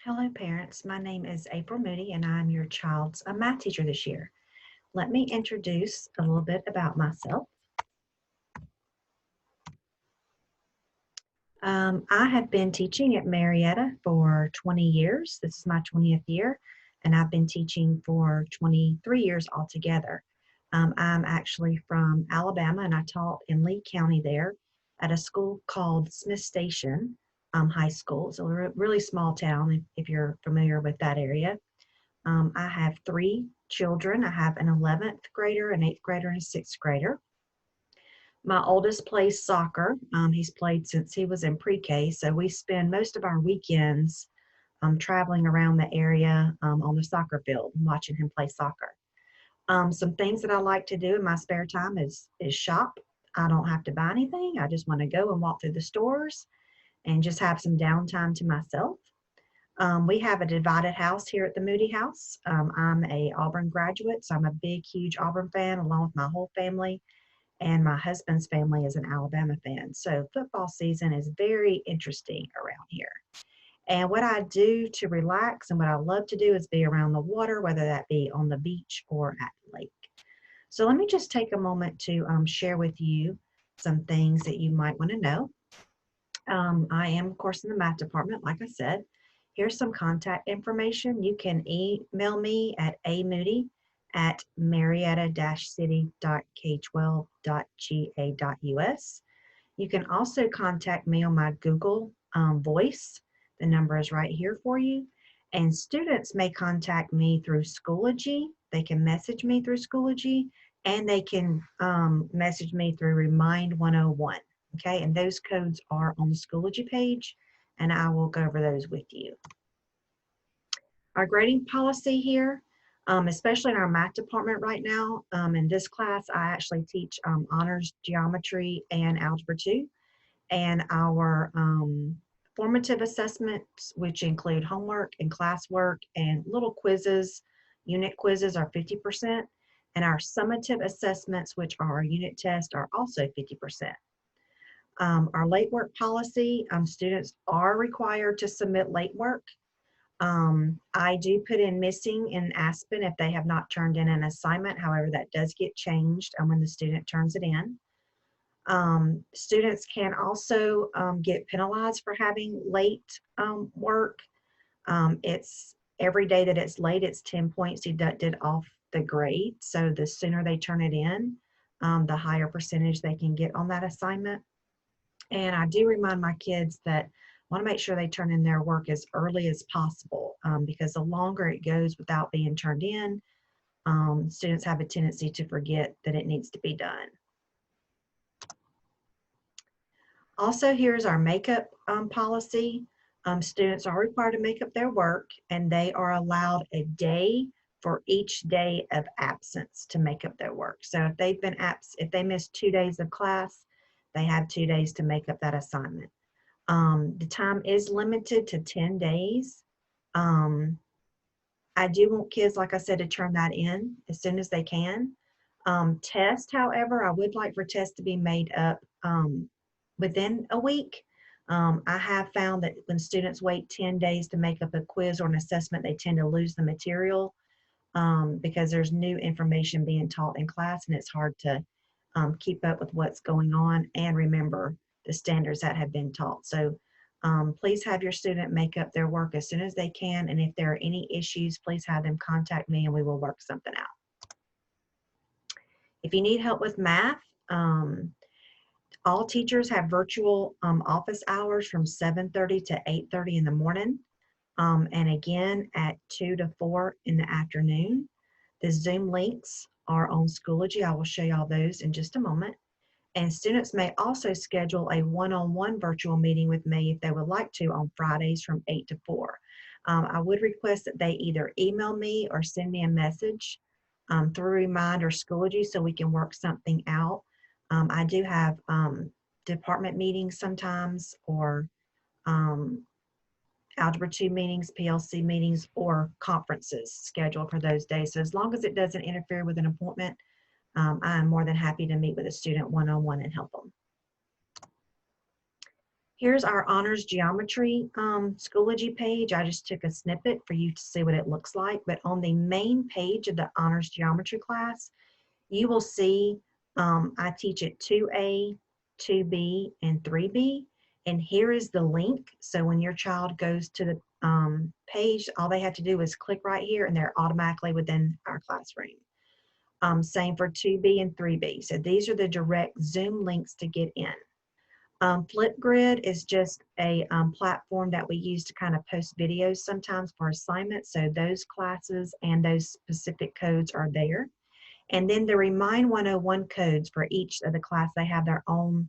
Hello parents, my name is April Moody and I'm your child's math teacher this year. Let me introduce a little bit about myself. I have been teaching at Marietta for 20 years. This is my 20th year and I've been teaching for 23 years altogether. I'm actually from Alabama and I taught in Lee County there at a school called Smith Station High School. It's a really small town if you're familiar with that area. I have three children. I have an 11th grader, an 8th grader, and a 6th grader. My oldest plays soccer. He's played since he was in pre-K, so we spend most of our weekends traveling around the area on the soccer field and watching him play soccer. Some things that I like to do in my spare time is shop. I don't have to buy anything. I just want to go and walk through the stores and just have some downtime to myself. We have a divided house here at the Moody house. I'm a Auburn graduate, so I'm a big, huge Auburn fan along with my whole family, and my husband's family is an Alabama fan. So football season is very interesting around here. And what I do to relax and what I love to do is be around the water, whether that be on the beach or at the lake. So let me just take a moment to share with you some things that you might want to know. I am, of course, in the math department, like I said. Here's some contact information. You can email me at amoody@marietta-city.k12.ga.us. You can also contact me on my Google Voice. The number is right here for you. And students may contact me through Schoology. They can message me through Schoology, and they can message me through Remind 101. Okay, and those codes are on the Schoology page, and I will go over those with you. Our grading policy here, especially in our math department right now, in this class, I actually teach honors geometry and Algebra II, and our formative assessments, which include homework and classwork and little quizzes, unit quizzes are 50%, and our summative assessments, which are our unit tests, are also 50%. Our late work policy, students are required to submit late work. I do put in missing in Aspen if they have not turned in an assignment. However, that does get changed when the student turns it in. Students can also get penalized for having late work. It's every day that it's late, it's 10 points deducted off the grade. So the sooner they turn it in, the higher percentage they can get on that assignment. And I do remind my kids that I want to make sure they turn in their work as early as possible because the longer it goes without being turned in, students have a tendency to forget that it needs to be done. Also, here's our makeup policy. Students are required to make up their work, and they are allowed a day for each day of absence to make up their work. So if they've been if they missed 2 days of class, they have 2 days to make up that assignment. The time is limited to 10 days. I do want kids, like I said, to turn that in as soon as they can. Test, however, I would like for tests to be made up within a week. I have found that when students wait 10 days to make up a quiz or an assessment, they tend to lose the material because there's new information being taught in class, and it's hard to keep up with what's going on and remember the standards that have been taught. So please have your student make up their work as soon as they can, and if there are any issues, please have them contact me and we will work something out. If you need help with math, all teachers have virtual office hours from 7:30 to 8:30 in the morning, and again at 2 to 4 in the afternoon. The Zoom links are on Schoology. I will show you all those in just a moment. And students may also schedule a one-on-one virtual meeting with me if they would like to on Fridays from 8 to 4. I would request that they either email me or send me a message through Remind or Schoology so we can work something out. I do have department meetings sometimes, or Algebra II meetings, PLC meetings, or conferences scheduled for those days. So as long as it doesn't interfere with an appointment, I am more than happy to meet with a student one-on-one and help them. Here's our honors geometry Schoology page. I just took a snippet for you to see what it looks like. But on the main page of the honors geometry class, you will see I teach at 2A, 2B, and 3B. And here is the link. So when your child goes to the page, all they have to do is click right here and they're automatically within our classroom. Same for 2B and 3B. So these are the direct Zoom links to get in. Flipgrid is just a platform that we use to kind of post videos sometimes for assignments. So those classes and those specific codes are there. And then the Remind 101 codes for each of the class, they have their own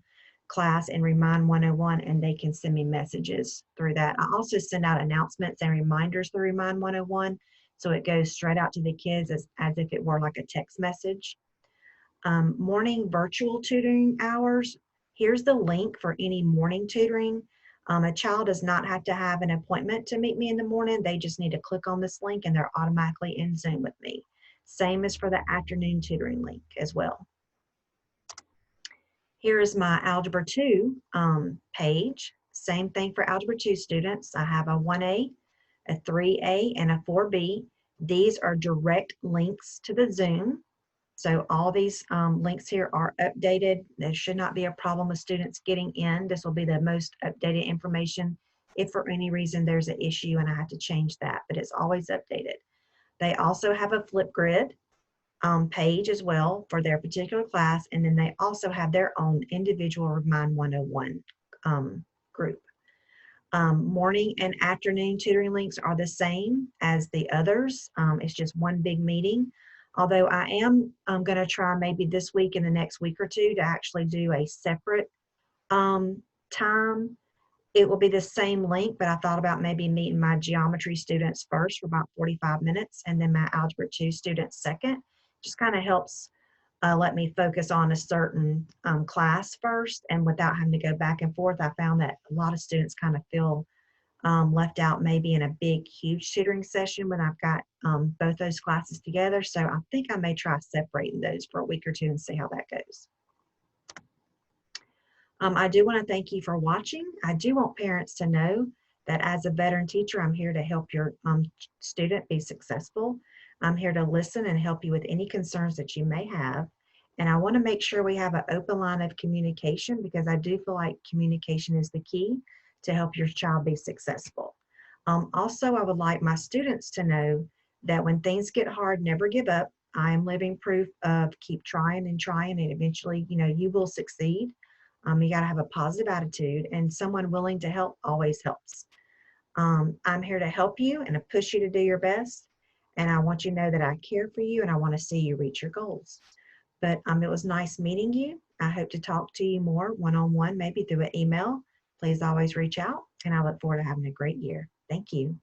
class in Remind 101, and they can send me messages through that. I also send out announcements and reminders through Remind 101, so it goes straight out to the kids as if it were like a text message. Morning virtual tutoring hours. Here's the link for any morning tutoring. A child does not have to have an appointment to meet me in the morning. They just need to click on this link and they're automatically in Zoom with me. Same as for the afternoon tutoring link as well. Here is my Algebra 2 page. Same thing for Algebra 2 students. I have a 1A, a 3A, and a 4B. These are direct links to the Zoom. So all these links here are updated. There should not be a problem with students getting in. This will be the most updated information if for any reason there's an issue and I have to change that, but it's always updated. They also have a Flipgrid page as well for their particular class, and then they also have their own individual Remind 101 group. Morning and afternoon tutoring links are the same as the others. It's just one big meeting. Although I am going to try maybe this week and the next week or two to actually do a separate time. It will be the same link, but I thought about maybe meeting my geometry students first for about 45 minutes and then my Algebra 2 students second. Just kind of helps let me focus on a certain class first, and without having to go back and forth. I found that a lot of students kind of feel left out maybe in a big, huge tutoring session when I've got both those classes together. So I think I may try separating those for a week or two and see how that goes. I do want to thank you for watching. I do want parents to know that as a veteran teacher, I'm here to help your student be successful. I'm here to listen and help you with any concerns that you may have. And I want to make sure we have an open line of communication, because I do feel like communication is the key to help your child be successful. Also, I would like my students to know that when things get hard, never give up. I am living proof of keep trying, and eventually, you will succeed. You got to have a positive attitude, and someone willing to help always helps. I'm here to help you and to push you to do your best. And I want you to know that I care for you and I want to see you reach your goals. But it was nice meeting you. I hope to talk to you more one-on-one, maybe through an email. Please always reach out, and I look forward to having a great year. Thank you.